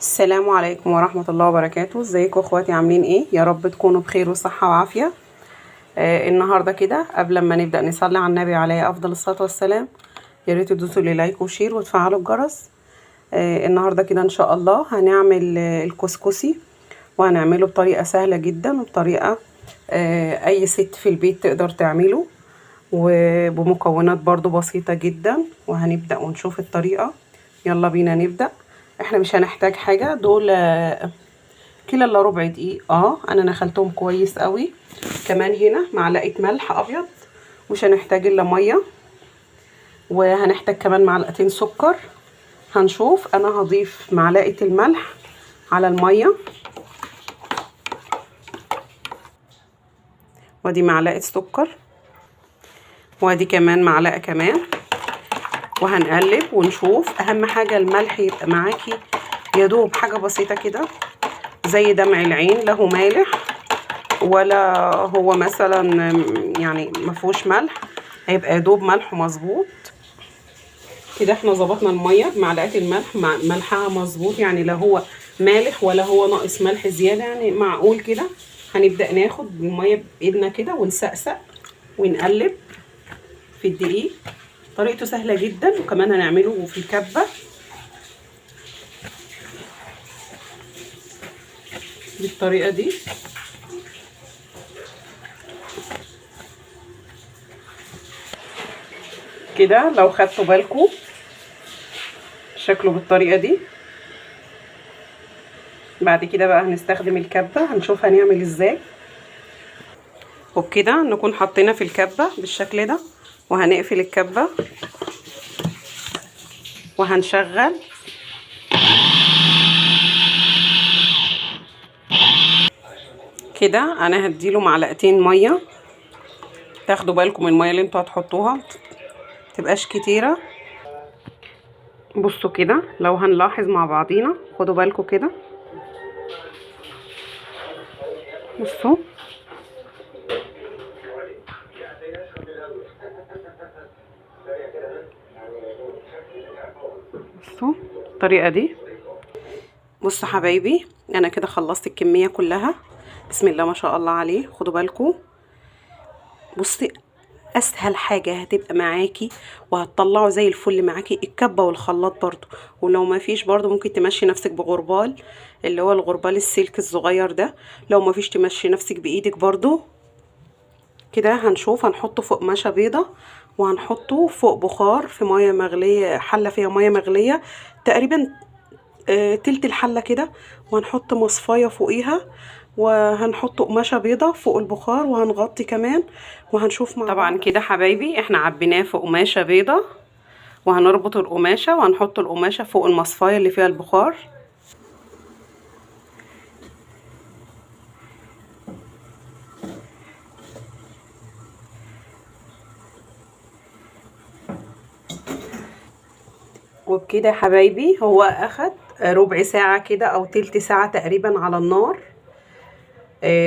السلام عليكم ورحمة الله وبركاته. ازيكم اخواتي، عاملين ايه؟ يا رب تكونوا بخير وصحة وعافية. النهاردة كده قبل ما نبدأ نصلي على النبي عليه افضل الصلاة والسلام، يا ريت تدوسوا لي لايك وشير وتفعلوا الجرس. النهاردة كده ان شاء الله هنعمل الكسكسي، وهنعمله بطريقة سهلة جدا وبطريقة اي ست في البيت تقدر تعمله، وبمكونات برضو بسيطة جدا. وهنبدأ ونشوف الطريقة. يلا بينا نبدأ. احنا مش هنحتاج حاجة. دول كيلو الا ربع دقيق، انا نخلتهم كويس قوي. كمان هنا معلقة ملح ابيض، مش هنحتاج الا مية، وهنحتاج كمان معلقتين سكر. هنشوف. انا هضيف معلقة الملح على المية، ودي معلقة سكر، وادي كمان معلقة كمان، وهنقلب ونشوف. اهم حاجة الملح يبقى معاكي يدوب حاجة بسيطة كده زي دمع العين، لا هو مالح ولا هو مثلا يعني مفهوش ملح، هيبقى يدوب ملح مظبوط كده. احنا ظبطنا المية بمعلقة الملح، ملحها مظبوط، يعني لا هو مالح ولا هو ناقص ملح زيادة، يعني معقول كده. هنبدأ ناخد المية بإيدنا كده ونسقسق ونقلب في الدقيق. طريقته سهلة جدا، وكمان هنعمله في الكبة بالطريقة دي كده. لو خدتوا بالكم شكله بالطريقة دي. بعد كده بقى هنستخدم الكبة، هنشوف هنعمل ازاي. وبكده نكون حطينا في الكبة بالشكل ده، وهنقفل الكبة وهنشغل. كده انا هديله معلقتين ميه. تاخدوا بالكم من الميه اللي انتوا هتحطوها متبقاش كتيره. بصوا كده، لو هنلاحظ مع بعضينا، خدوا بالكم كده. بصوا بصوا الطريقه دي. بصوا حبايبي، انا كده خلصت الكميه كلها. بسم الله ما شاء الله عليه. خدوا بالكم. بصي، اسهل حاجه هتبقى معاكي وهتطلعوا زي الفل معاكي الكبه والخلاط برضو. ولو ما فيش برضو ممكن تمشي نفسك بغربال، اللي هو الغربال السلك الصغير ده. لو ما فيش تمشي نفسك بايدك برضو كده. هنشوف. هنحطه فوق قماشه بيضه، وهنحطه فوق بخار في ميه مغليه، حله فيها ميه مغليه تقريبا تلت الحله كده، وهنحط مصفايه فوقيها، وهنحط قماشه بيضه فوق البخار، وهنغطي كمان، وهنشوف مع طبعا كده حبايبي. احنا عبيناه في قماشه بيضه، وهنربط القماشه وهنحط القماشه فوق المصفايه اللي فيها البخار. وبكده يا حبايبي هو اخد ربع ساعه كده او تلت ساعه تقريبا على النار.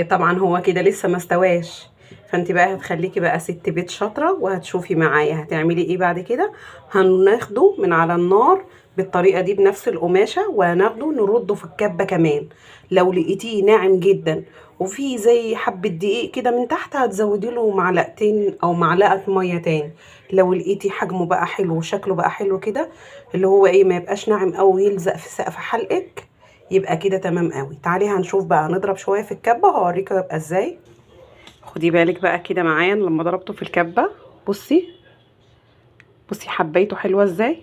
طبعا هو كده لسه ما استواش، فانت بقى هتخليكي بقى ست بيت شاطره، وهتشوفي معايا هتعملي ايه بعد كده. هناخده من على النار بالطريقه دي بنفس القماشه، وهناخده نرده في الكبه كمان. لو لقيتيه ناعم جدا وفي زي حبه دقيق كده من تحت، هتزودي له معلقتين او معلقه ميه تاني. لو لقيتي حجمه بقى حلو وشكله بقى حلو كده، اللي هو ايه، ما يبقاش ناعم قوي يلزق في سقف حلقك، يبقى كده تمام قوي. تعالي هنشوف بقى. هنضرب شويه في الكبه وهوريكم يبقى ازاي. خدي بالك بقى كده معايا لما ضربته في الكبه. بصي بصي حبيته حلوه ازاي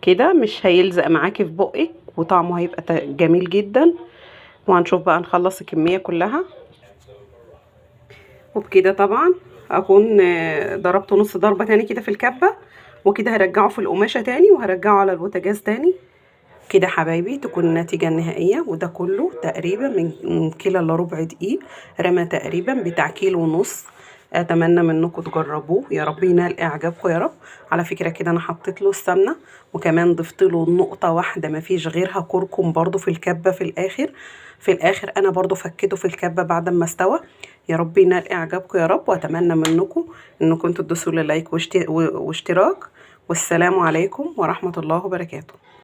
كده، مش هيلزق معاكي في بقك، وطعمه هيبقى جميل جدا. وهنشوف بقى نخلص الكميه كلها. وبكده طبعا اكون ضربته نص ضربه تاني كده في الكبه، وكده هرجعه في القماشه تاني، وهرجعه على البوتاجاز تاني. كده حبايبي تكون النتيجة النهائية. وده كله تقريبا من كيلو الا ربع دقيق، رمى تقريبا بتاع كيلو ونص. اتمنى منكم تجربوه، يا رب ينال اعجابكم يا رب. على فكرة كده انا حطيت له السمنة، وكمان ضفت له نقطة واحدة ما فيش غيرها كركم برضو في الكبة في الاخر. في الاخر انا برضو فكيته في الكبة بعد ما استوى. يا رب ينال اعجابكم يا رب. واتمنى منكم انكم تدوسوا لي لايك واشتراك. والسلام عليكم ورحمة الله وبركاته.